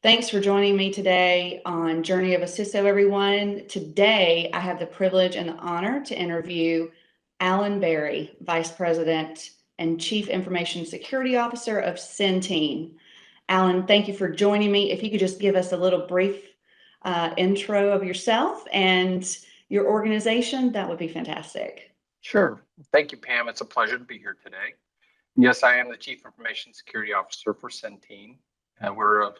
Thanks for joining me today on Journey of a CISO, everyone. Today, I have the privilege and the honor to interview Alan Berry, Vice President and Chief Information Security Officer of Centene. Alan, thank you for joining me. If you could just give us a little brief intro of yourself and your organization, that would be fantastic. Sure. Thank you, Pam. It's a pleasure to be here today. Yes, I am the Chief Information Security Officer for Centene. We're a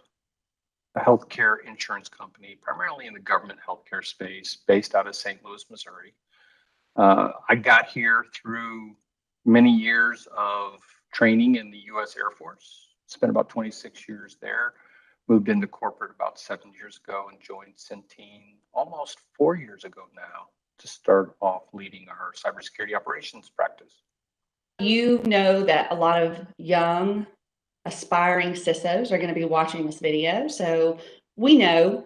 healthcare insurance company, primarily in the government healthcare space, based out of St. Louis, Missouri. I got here through many years of training in the U.S. Air Force. Spent about 26 years there. Moved into corporate about 7 years ago and joined Centene almost 4 years ago now to start off leading our cybersecurity operations practice. You know that a lot of young aspiring CISOs are going to be watching this video. So we know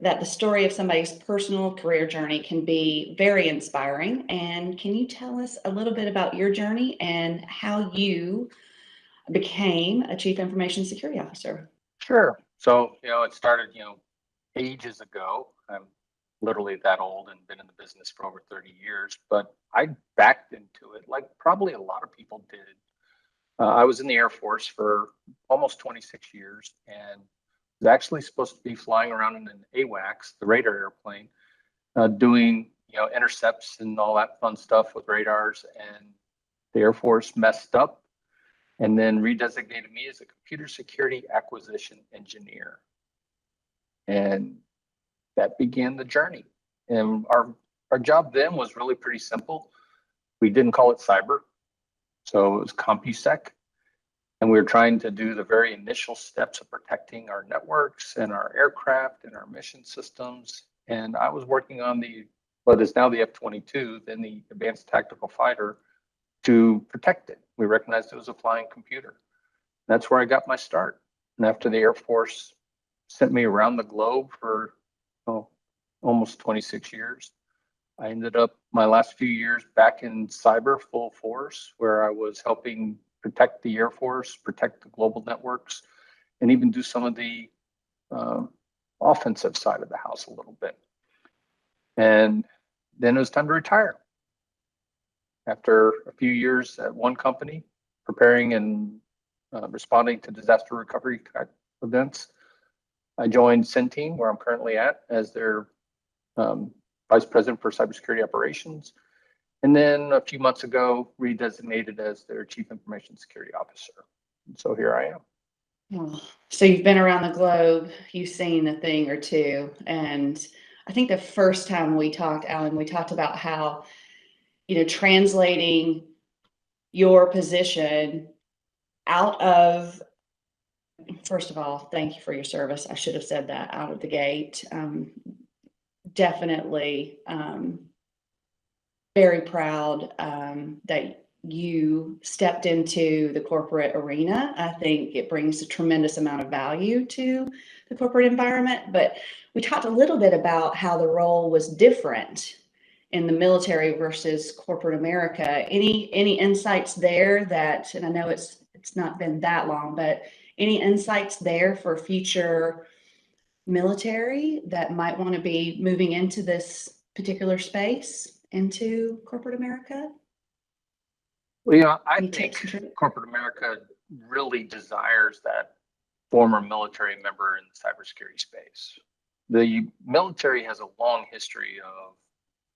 that the story of somebody's personal career journey can be very inspiring. And can you tell us a little bit about your journey and how you became a Chief Information Security Officer? Sure. So, it started, ages ago. I'm literally that old and been in the business for over 30 years, but I backed into it like probably a lot of people did. I was in the Air Force for almost 26 years and was actually supposed to be flying around in an AWACS, the radar airplane, doing, intercepts and all that fun stuff with radars. And the Air Force messed up and then redesignated me as a computer security acquisition engineer. And that began the journey. And our job then was really pretty simple. We didn't call it cyber. So it was CompuSec. And we were trying to do the very initial steps of protecting our networks and our aircraft and our mission systems. And I was working on what is now the F-22, then the Advanced Tactical Fighter, to protect it. We recognized it was a flying computer. That's where I got my start. And after the Air Force sent me around the globe for almost 26 years, I ended up my last few years back in cyber full force, where I was helping protect the Air Force, protect the global networks, and even do some of the offensive side of the house a little bit. And then it was time to retire. After a few years at one company, preparing and responding to disaster recovery events, I joined Centene, where I'm currently at, as their Vice President for Cybersecurity Operations. And then a few months ago, redesignated as their Chief Information Security Officer. And so here I am. Well, so you've been around the globe, you've seen a thing or two. And I think the first time we talked, Alan, we talked about how, translating your position out of, first of all, thank you for your service. I should have said that out of the gate. Definitely very proud that you stepped into the corporate arena. I think it brings a tremendous amount of value to the corporate environment. But we talked a little bit about how the role was different in the military versus corporate America. Any insights there that, and I know it's not been that long, but any insights there for future military that might want to be moving into this particular space, into corporate America? Well, I think corporate America really desires that former military member in the cybersecurity space. The military has a long history of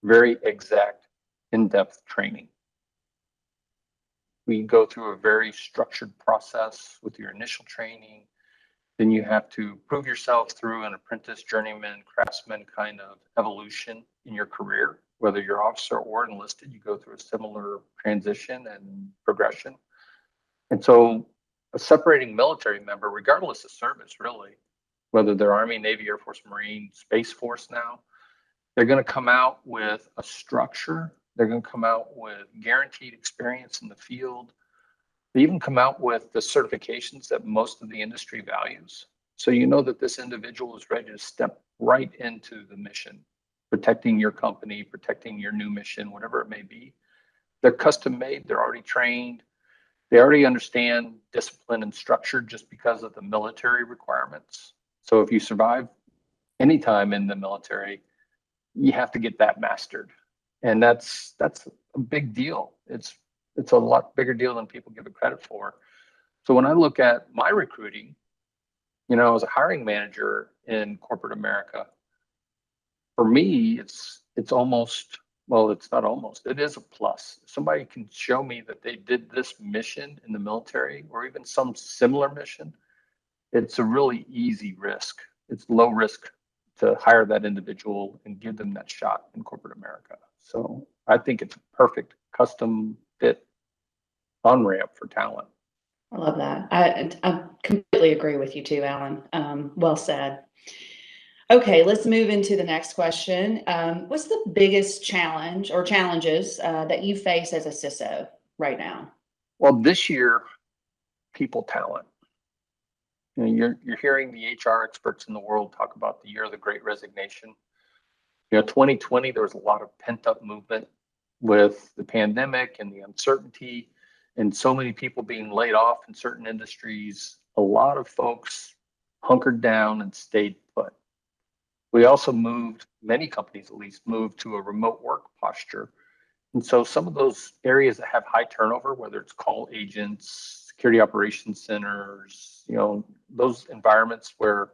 very exact, in-depth training. We go through a very structured process with your initial training. Then you have to prove yourself through an apprentice, journeyman, craftsman kind of evolution in your career. Whether you're officer or enlisted, you go through a similar transition and progression. And so a separating military member, regardless of service, really, whether they're Army, Navy, Air Force, Marine, Space Force now, they're going to come out with a structure. They're going to come out with guaranteed experience in the field. They even come out with the certifications that most of the industry values. So you know that this individual is ready to step right into the mission, protecting your company, protecting your new mission, whatever it may be. They're custom made. They're already trained. They already understand discipline and structure just because of the military requirements. So if you survive any time in the military, you have to get that mastered. And that's a big deal. It's a lot bigger deal than people give it credit for. So when I look at my recruiting, I was a hiring manager in corporate America. For me, it's almost, well, it's not almost, it is a plus. If somebody can show me that they did this mission in the military or even some similar mission, it's a really easy risk. It's low risk to hire that individual and give them that shot in corporate America. So I think it's a perfect custom fit on-ramp for talent. I love that. I completely agree with you too, Alan. Well said. Okay, let's move into the next question. What's the biggest challenge or challenges that you face as a CISO right now? Well, this year, people talent. You're hearing the HR experts in the world talk about the year of the Great Resignation. 2020, there was a lot of pent-up movement with the pandemic and the uncertainty and so many people being laid off in certain industries. A lot of folks hunkered down and stayed put. We also many companies at least, moved to a remote work posture. And so some of those areas that have high turnover, whether it's call agents, security operations centers, those environments where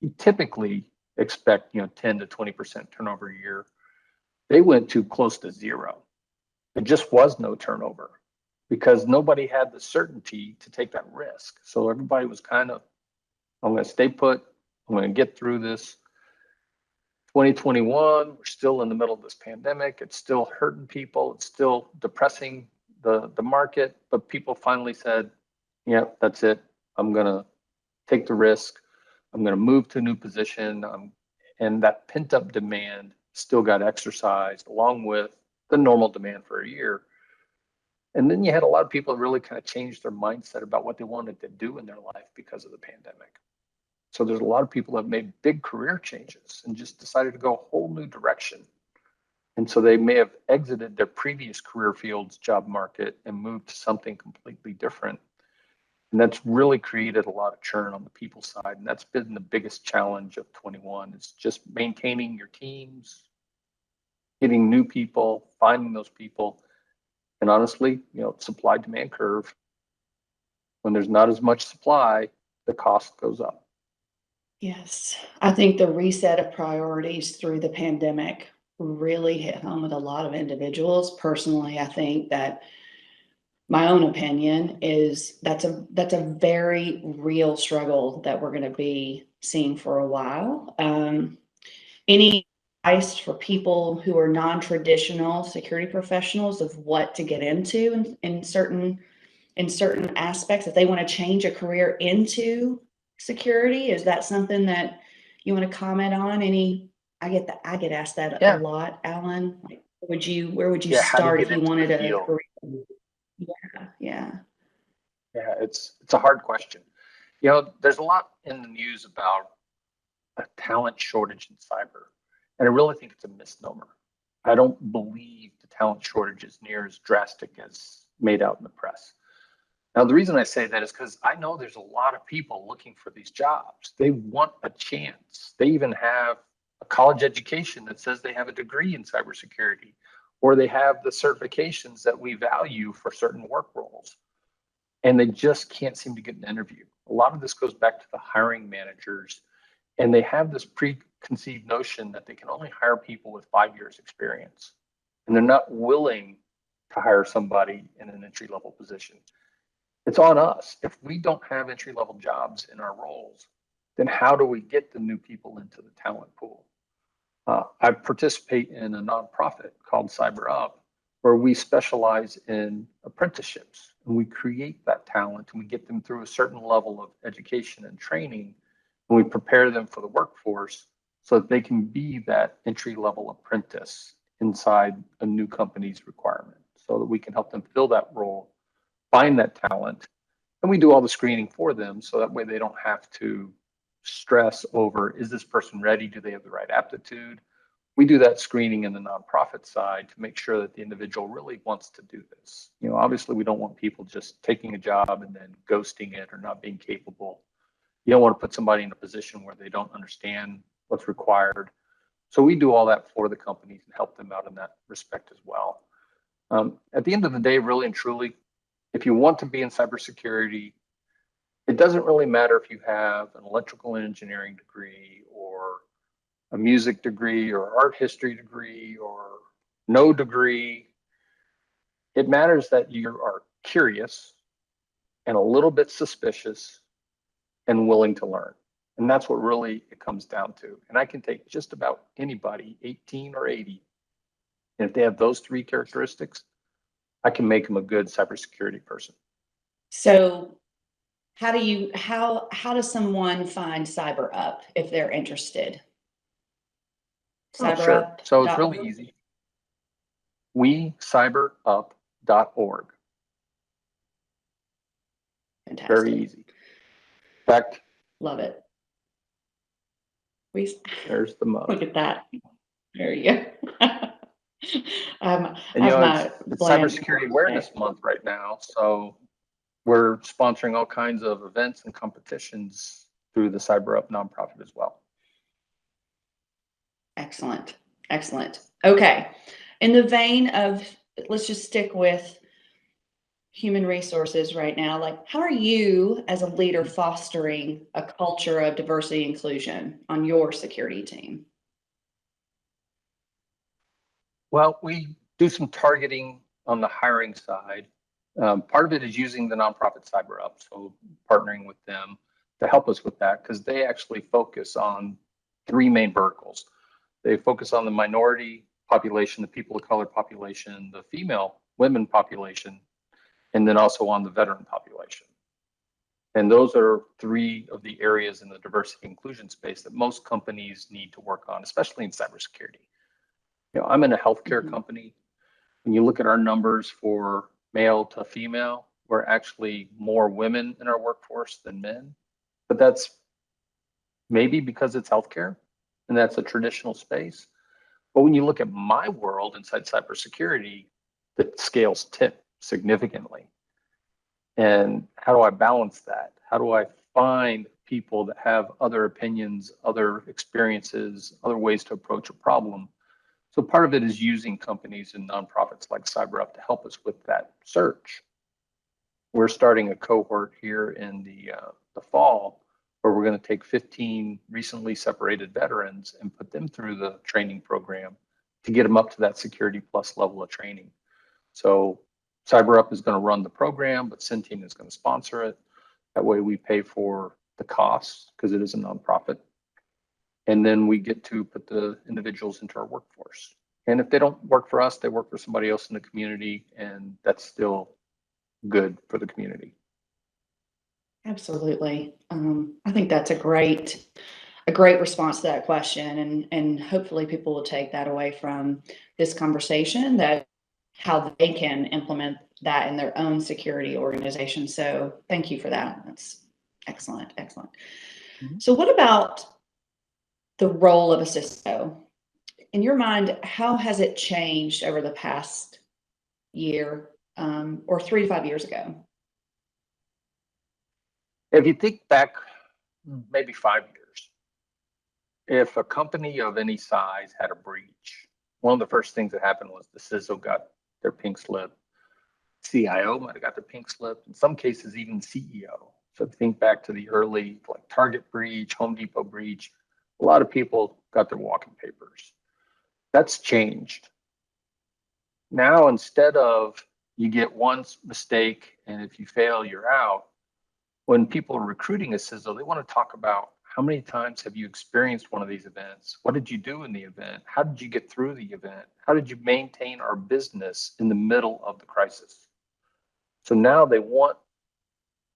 you typically expect, 10 to 20% turnover a year, they went to close to zero. There just was no turnover because nobody had the certainty to take that risk. So everybody was kind of, I'm going to stay put. I'm going to get through this. 2021, we're still in the middle of this pandemic. It's still hurting people. It's still depressing the market. But people finally said, yeah, that's it. I'm going to take the risk. I'm going to move to a new position. And that pent up demand still got exercised along with the normal demand for a year. And then you had a lot of people that really kind of changed their mindset about what they wanted to do in their life because of the pandemic. So there's a lot of people that have made big career changes and just decided to go a whole new direction. And so they may have exited their previous career field's job market and moved to something completely different. And that's really created a lot of churn on the people side. And that's been the biggest challenge of 21. It's just maintaining your teams, getting new people, finding those people. And honestly, supply demand curve, when there's not as much supply, the cost goes up. Yes, I think the reset of priorities through the pandemic really hit home with a lot of individuals. Personally, I think that my own opinion is that's a very real struggle that we're going to be seeing for a while. Any advice for people who are non-traditional security professionals of what to get into in certain aspects, if they want to change a career into security? Is that something that you want to comment on? I get asked that a Yeah. lot, Alan. Where would you Yeah. How do you start get if you into wanted the a field? career? Yeah. Yeah, it's a hard question. There's a lot in the news about a talent shortage in cyber, and I really think it's a misnomer. I don't believe the talent shortage is near as drastic as made out in the press. Now, the reason I say that is because I know there's a lot of people looking for these jobs. They want a chance. They even have a college education that says they have a degree in cybersecurity, or they have the certifications that we value for certain work roles, and they just can't seem to get an interview. A lot of this goes back to the hiring managers, and they have this preconceived notion that they can only hire people with 5 years experience, and they're not willing to hire somebody in an entry level position. It's on us. If we don't have entry level jobs in our roles, then how do we get the new people into the talent pool? I participate in a nonprofit called Cyber Up, where we specialize in apprenticeships, and we create that talent and we get them through a certain level of education and training, and we prepare them for the workforce so that they can be that entry level apprentice inside a new company's requirement, so that we can help them fill that role, find that talent, and we do all the screening for them so that way they don't have to stress over, is this person ready? Do they have the right aptitude? We do that screening in the nonprofit side to make sure that the individual really wants to do this. Obviously we don't want people just taking a job and then ghosting it or not being capable. You don't want to put somebody in a position where they don't understand what's required. So we do all that for the companies and help them out in that respect as well. At the end of the day, really and truly, if you want to be in cybersecurity, it doesn't really matter if you have an electrical engineering degree or a music degree or art history degree or no degree. It matters that you are curious and a little bit suspicious and willing to learn. And that's what really it comes down to. And I can take just about anybody, 18 or 80, and if they have those three characteristics, I can make them a good cybersecurity person. So how does someone find Cyber Up if they're interested? Sure. So it's cyberup.org? really easy. WeCyberUp.org. Fantastic. Very easy. In fact, Love it. there's the mug. Look at that. There you go. And you know, it's Cybersecurity Awareness Month right now. So we're sponsoring all kinds of events and competitions through the Cyber Up nonprofit as well. Excellent. Excellent. Okay. In the vein of, let's just stick with human resources right now. Like, how are you as a leader fostering a culture of diversity and inclusion on your security team? Well, we do some targeting on the hiring side. Part of it is using the nonprofit Cyber Up, so partnering with them to help us with that, because they actually focus on three main verticals. They focus on the minority population, the people of color population, the female women population, and then also on the veteran population. And those are three of the areas in the diversity inclusion space that most companies need to work on, especially in cybersecurity. You know, I'm in a healthcare company. When you look at our numbers for male to female, we're actually more women in our workforce than men. But that's maybe because it's healthcare and that's a traditional space. But when you look at my world inside cybersecurity, the scales tip significantly. And how do I balance that? How do I find people that have other opinions, other experiences, other ways to approach a problem? So part of it is using companies and nonprofits like CyberUp to help us with that search. We're starting a cohort here in the fall where we're going to take 15 recently separated veterans and put them through the training program to get them up to that Security Plus level of training. So CyberUp is going to run the program, but Centene is going to sponsor it. That way we pay for the costs because it is a nonprofit. And then we get to put the individuals into our workforce. And if they don't work for us, they work for somebody else in the community, and that's still good for the community. Absolutely. I think that's a great response to that question, and hopefully people will take that away from this conversation, that how they can implement that in their own security organization. So thank you for that. That's excellent. Excellent. So what about the role of a CISO? In your mind, how has it changed over the past year, or 3 to 5 years ago? If you think back maybe 5 years, if a company of any size had a breach, one of the first things that happened was the CISO got their pink slip. CIO might have got their pink slip. In some cases, even CEO. So if you think back to the early like Target breach, Home Depot breach, a lot of people got their walking papers. That's changed. Now, instead of you get one mistake and if you fail, you're out, when people are recruiting a CISO, they want to talk about how many times have you experienced one of these events? What did you do in the event? How did you get through the event? How did you maintain our business in the middle of the crisis? So now they want,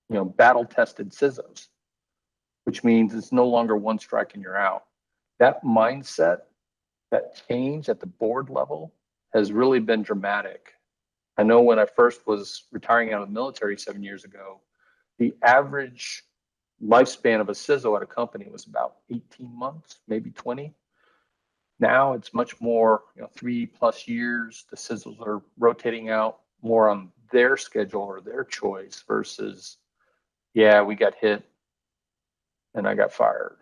battle-tested CISOs, which means it's no longer one strike and you're out. That mindset, that change at the board level has really been dramatic. I know when I first was retiring out of the military 7 years ago, the average lifespan of a CISO at a company was about 18 months, maybe 20. Now it's much more, 3+ years. The CISOs are rotating out more on their schedule or their choice versus, yeah, we got hit. and I got fired.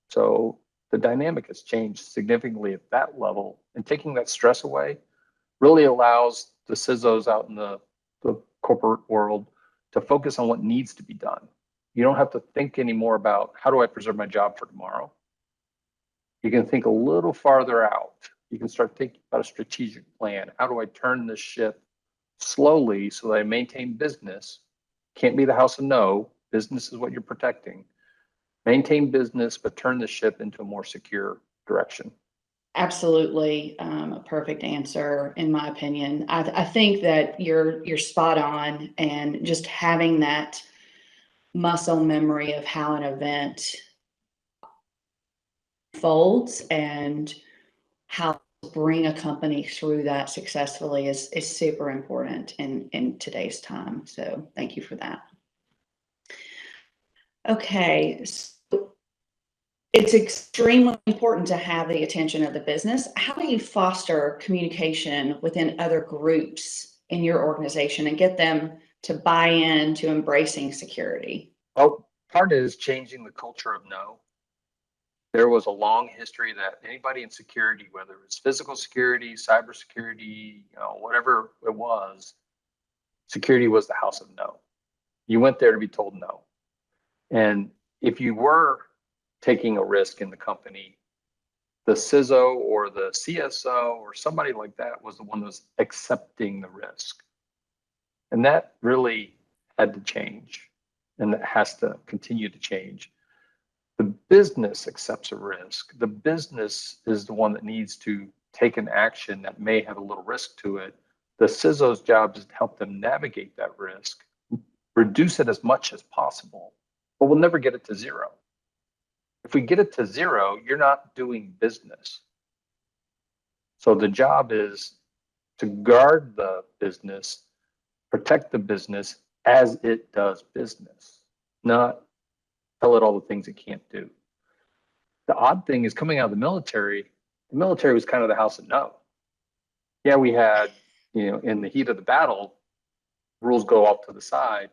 So the dynamic has changed significantly at that level, and taking that stress away really allows the CISOs out in the corporate world to focus on what needs to be done. You don't have to think anymore about how do I preserve my job for tomorrow. You can think a little farther out. You can start thinking about a strategic plan. How do I turn this ship slowly so that I maintain business? Can't be the house of no. Business is what you're protecting. Maintain business, but turn the ship into a more secure direction. Absolutely, a perfect answer, in my opinion. I think that you're spot on, and just having that muscle memory of how an event folds and how to bring a company through that successfully is super important in today's time. So thank you for that. Okay, so it's extremely important to have the attention of the business. How do you foster communication within other groups in your organization and get them to buy in to embracing security? Well, part is changing the culture of no. There was a long history that anybody in security, whether it's physical security, cybersecurity, whatever it was, security was the house of no. You went there to be told no. And if you were taking a risk in the company, the CISO or the CSO or somebody like that was the one that was accepting the risk. And that really had to change, and that has to continue to change. The business accepts a risk. The business is the one that needs to take an action that may have a little risk to it. The CISO's job is to help them navigate that risk, reduce it as much as possible, but we'll never get it to zero. If we get it to zero, you're not doing business. So the job is to guard the business, protect the business as it does business, not tell it all the things it can't do. The odd thing is, coming out of the military was kind of the house of no. Yeah, we had, in the heat of the battle, rules go off to the side,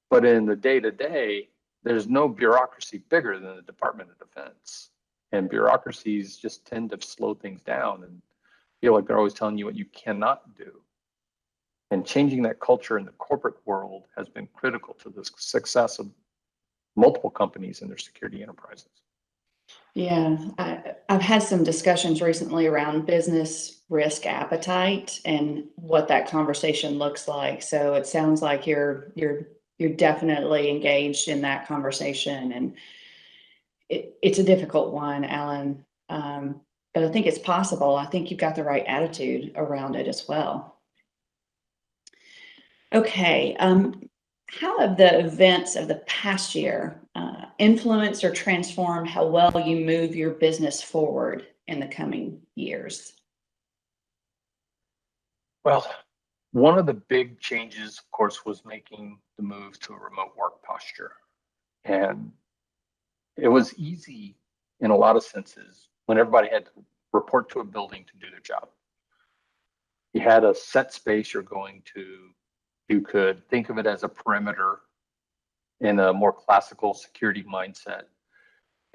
but in the day-to-day, there's no bureaucracy bigger than the Department of Defense. And bureaucracies just tend to slow things down and feel like they're always telling you what you cannot do. And changing that culture in the corporate world has been critical to the success of multiple companies and their security enterprises. Yeah, I've had some discussions recently around business risk appetite and what that conversation looks like. So it sounds like you're definitely engaged in that conversation, and it's a difficult one, Alan. But I think it's possible. I think you've got the right attitude around it as well. Okay, how have the events of the past year influenced or transformed how well you move your business forward in the coming years? Well, one of the big changes, of course, was making the move to a remote work posture. And it was easy in a lot of senses when everybody had to report to a building to do their job. You had a set space you're going to. You could think of it as a perimeter in a more classical security mindset.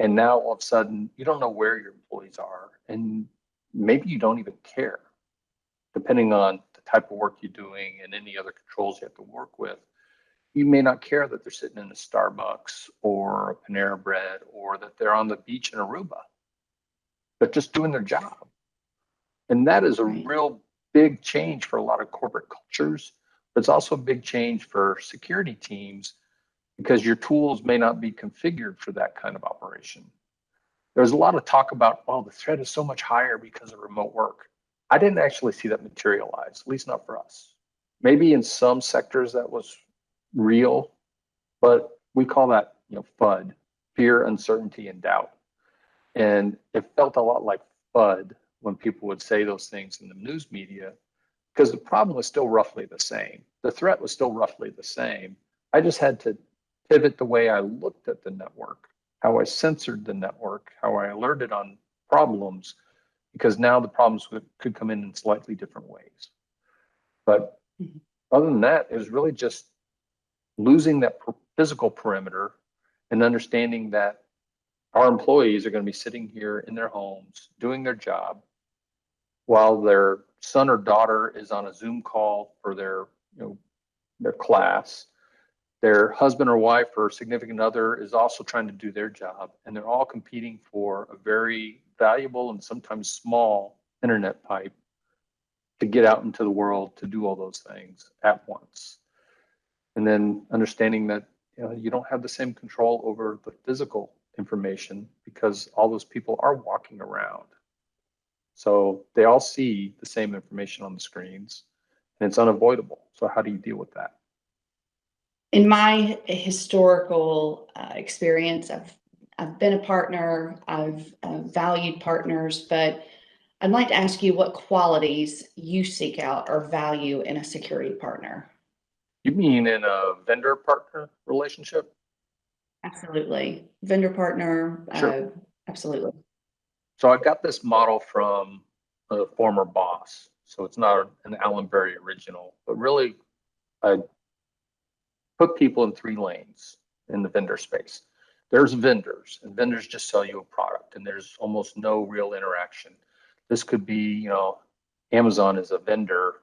And now all of a sudden, you don't know where your employees are, and maybe you don't even care, depending on the type of work you're doing and any other controls you have to work with. You may not care that they're sitting in a Starbucks or a Panera Bread, or that they're on the beach in Aruba, but just doing their job. And that is a real big change for a lot of corporate cultures. But it's also a big change for security teams, because your tools may not be configured for that kind of operation. There's a lot of talk about, well, the threat is so much higher because of remote work. I didn't actually see that materialize, at least not for us. Maybe in some sectors that was real, but we call that, FUD, fear, uncertainty, and doubt. And it felt a lot like FUD when people would say those things in the news media, because the problem was still roughly the same. The threat was still roughly the same. I just had to pivot the way I looked at the network, how I censored the network, how I alerted on problems, because now the problems could come in slightly different ways. But other than that, it was really just losing that physical perimeter and understanding that our employees are going to be sitting here in their homes doing their job while their son or daughter is on a Zoom call for their, their class. Their husband or wife or significant other is also trying to do their job, and they're all competing for a very valuable and sometimes small internet pipe to get out into the world to do all those things at once. And then understanding that you don't have the same control over the physical information because all those people are walking around. So they all see the same information on the screens, and it's unavoidable. So how do you deal with that? In my historical experience, I've been a partner, I've valued partners, but I'd like to ask you what qualities you seek out or value in a security partner. You mean in a vendor partner relationship? Absolutely. Vendor partner, Sure. absolutely. So I got this model from a former boss. So it's not an Allen Berry original, but really I put people in three lanes in the vendor space. There's vendors, and vendors just sell you a product, and there's almost no real interaction. This could be, Amazon is a vendor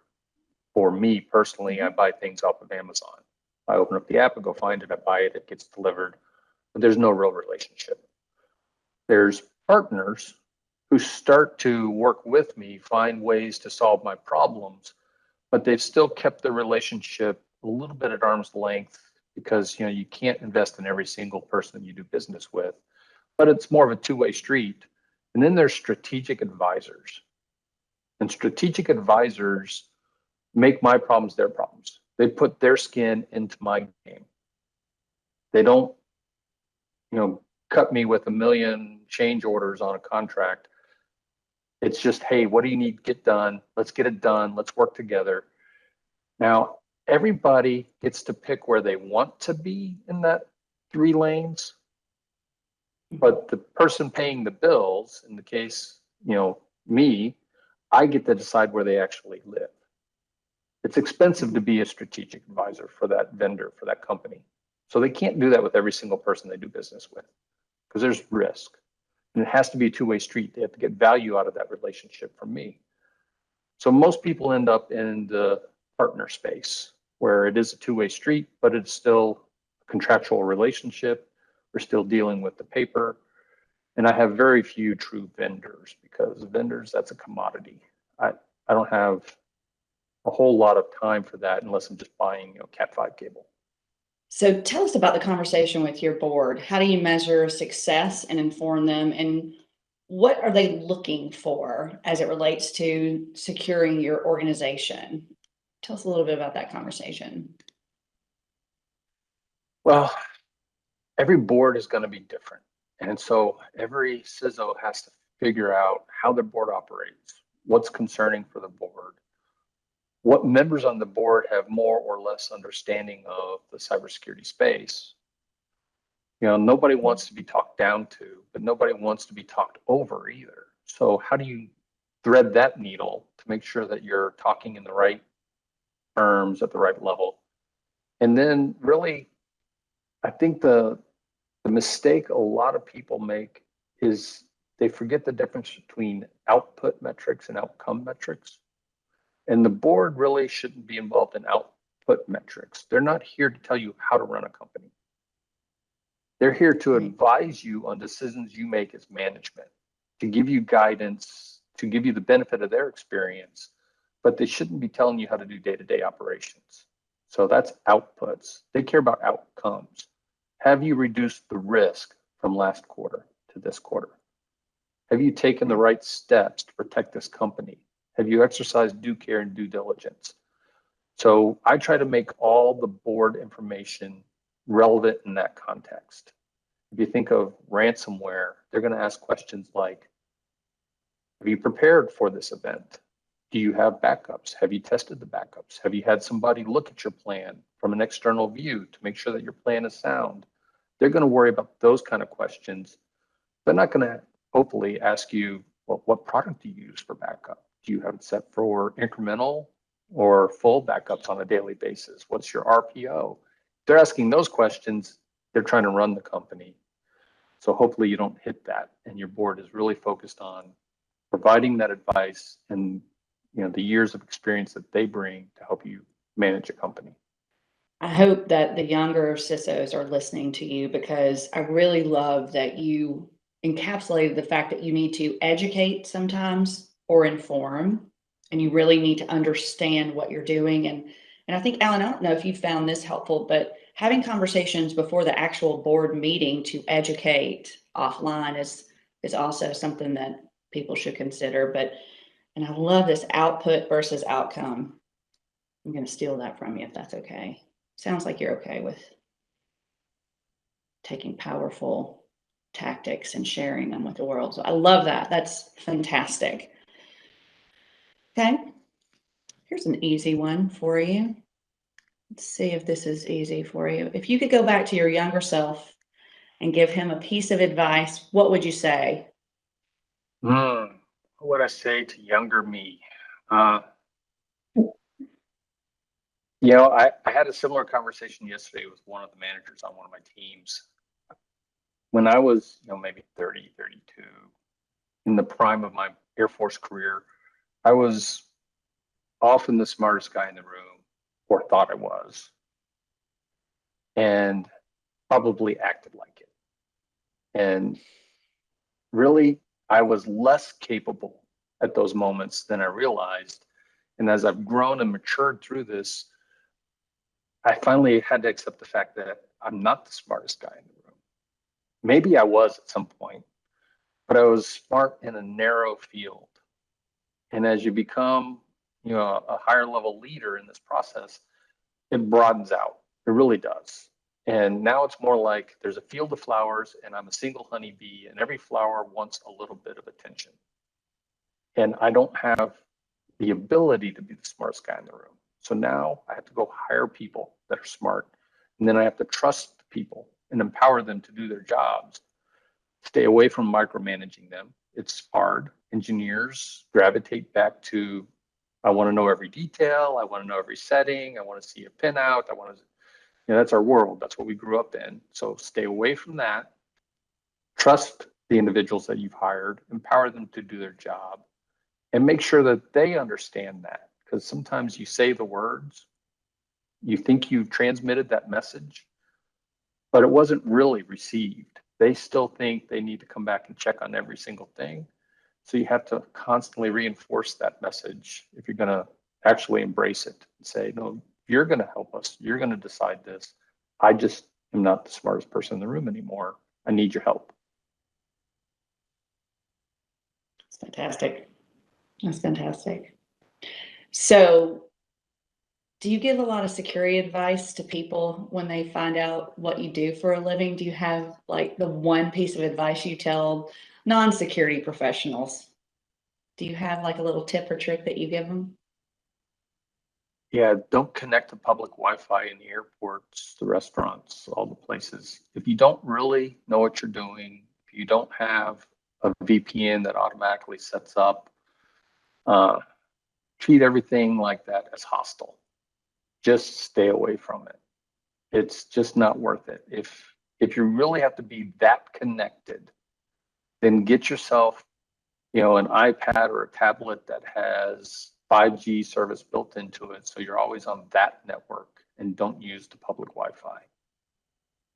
for me personally. I buy things off of Amazon. I open up the app and go find it, I buy it, it gets delivered, but there's no real relationship. There's partners who start to work with me, find ways to solve my problems, but they've still kept the relationship a little bit at arm's length because you can't invest in every single person that you do business with, but it's more of a two-way street. And then there's strategic advisors, and strategic advisors make my problems their problems. They put their skin into my game. They don't, cut me with a million change orders on a contract. It's just, hey, what do you need to get done? Let's get it done. Let's work together. Now, everybody gets to pick where they want to be in that three lanes, but the person paying the bills, in the case, me, I get to decide where they actually live. It's expensive to be a strategic advisor for that vendor, for that company. So they can't do that with every single person they do business with because there's risk. And it has to be a two-way street. They have to get value out of that relationship from me. So most people end up in the partner space where it is a two-way street, but it's still a contractual relationship. We're still dealing with the paper. And I have very few true vendors because vendors, that's a commodity. I don't have a whole lot of time for that unless I'm just buying Cat5 cable. So tell us about the conversation with your board. How do you measure success and inform them? And what are they looking for as it relates to securing your organization? Tell us a little bit about that conversation. Well, every board is going to be different. And so every CISO has to figure out how their board operates, what's concerning for the board, what members on the board have more or less understanding of the cybersecurity space. Nobody wants to be talked down to, but nobody wants to be talked over either. So how do you thread that needle to make sure that you're talking in the right terms at the right level? And then really, I think the mistake a lot of people make is they forget the difference between output metrics and outcome metrics. And the board really shouldn't be involved in output metrics. They're not here to tell you how to run a company. They're here to advise you on decisions you make as management, to give you guidance, to give you the benefit of their experience, but they shouldn't be telling you how to do day-to-day operations. So that's outputs. They care about outcomes. Have you reduced the risk from last quarter to this quarter? Have you taken the right steps to protect this company? Have you exercised due care and due diligence? So I try to make all the board information relevant in that context. If you think of ransomware, they're going to ask questions like, have you prepared for this event? Do you have backups? Have you tested the backups? Have you had somebody look at your plan from an external view to make sure that your plan is sound? They're going to worry about those kind of questions. They're not going to hopefully ask you, well, what product do you use for backup? Do you have it set for incremental or full backups on a daily basis? What's your RPO? They're asking those questions. They're trying to run the company. So hopefully you don't hit that, and your board is really focused on providing that advice and the years of experience that they bring to help you manage a company. I hope that the younger CISOs are listening to you, because I really love that you encapsulated the fact that you need to educate sometimes or inform, and you really need to understand what you're doing. And I think, Alan, I don't know if you found this helpful, but having conversations before the actual board meeting to educate offline is also something that people should consider. And I love this output versus outcome. I'm going to steal that from you if that's okay. Sounds like you're okay with taking powerful tactics and sharing them with the world. So I love that. That's fantastic. Okay. Here's an easy one for you. Let's see if this is easy for you. If you could go back to your younger self and give him a piece of advice, what would you say? What would I say to younger me? I had a similar conversation yesterday with one of the managers on one of my teams. When I was, maybe 30, 32, in the prime of my Air Force career, I was often the smartest guy in the room, or thought I was, and probably acted like it. And really, I was less capable at those moments than I realized. And as I've grown and matured through this, I finally had to accept the fact that I'm not the smartest guy in the room. Maybe I was at some point, but I was smart in a narrow field. And as you become, a higher level leader in this process, it broadens out. It really does. And now it's more like there's a field of flowers and I'm a single honeybee, and every flower wants a little bit of attention. And I don't have the ability to be the smartest guy in the room. So now I have to go hire people that are smart. And then I have to trust the people and empower them to do their jobs. Stay away from micromanaging them. It's hard. Engineers gravitate back to, I want to know every detail. I want to know every setting. I want to see a pinout. I want to, that's our world. That's what we grew up in. So stay away from that. Trust the individuals that you've hired, empower them to do their job, and make sure that they understand that. Because sometimes you say the words, you think you've transmitted that message, but it wasn't really received. They still think they need to come back and check on every single thing. So you have to constantly reinforce that message if you're going to actually embrace it and say, no, you're going to help us. You're going to decide this. I just am not the smartest person in the room anymore. I need your help. That's fantastic. That's fantastic. So, do you give a lot of security advice to people when they find out what you do for a living? Do you have like the one piece of advice you tell non-security professionals? Do you have like a little tip or trick that you give them? Yeah, don't connect to public Wi-Fi in the airports, the restaurants, all the places. If you don't really know what you're doing, if you don't have a VPN that automatically sets up, treat everything like that as hostile. Just stay away from it. It's just not worth it. If you really have to be that connected, then get yourself, an iPad or a tablet that has 5G service built into it, so you're always on that network, and don't use the public Wi-Fi.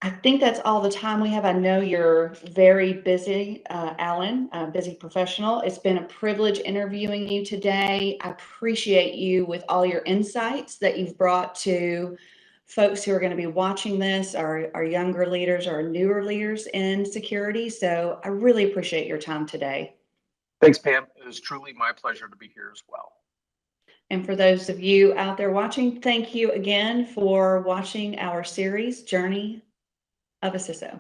I think that's all the time we have. I know you're very busy, Alan, a busy professional. It's been a privilege interviewing you today. I appreciate you with all your insights that you've brought to folks who are going to be watching this, our younger leaders, our newer leaders in security. So I really appreciate your time today. Thanks, Pam. It was truly my pleasure to be here as well. And for those of you out there watching, thank you again for watching our series, Journey of a CISO.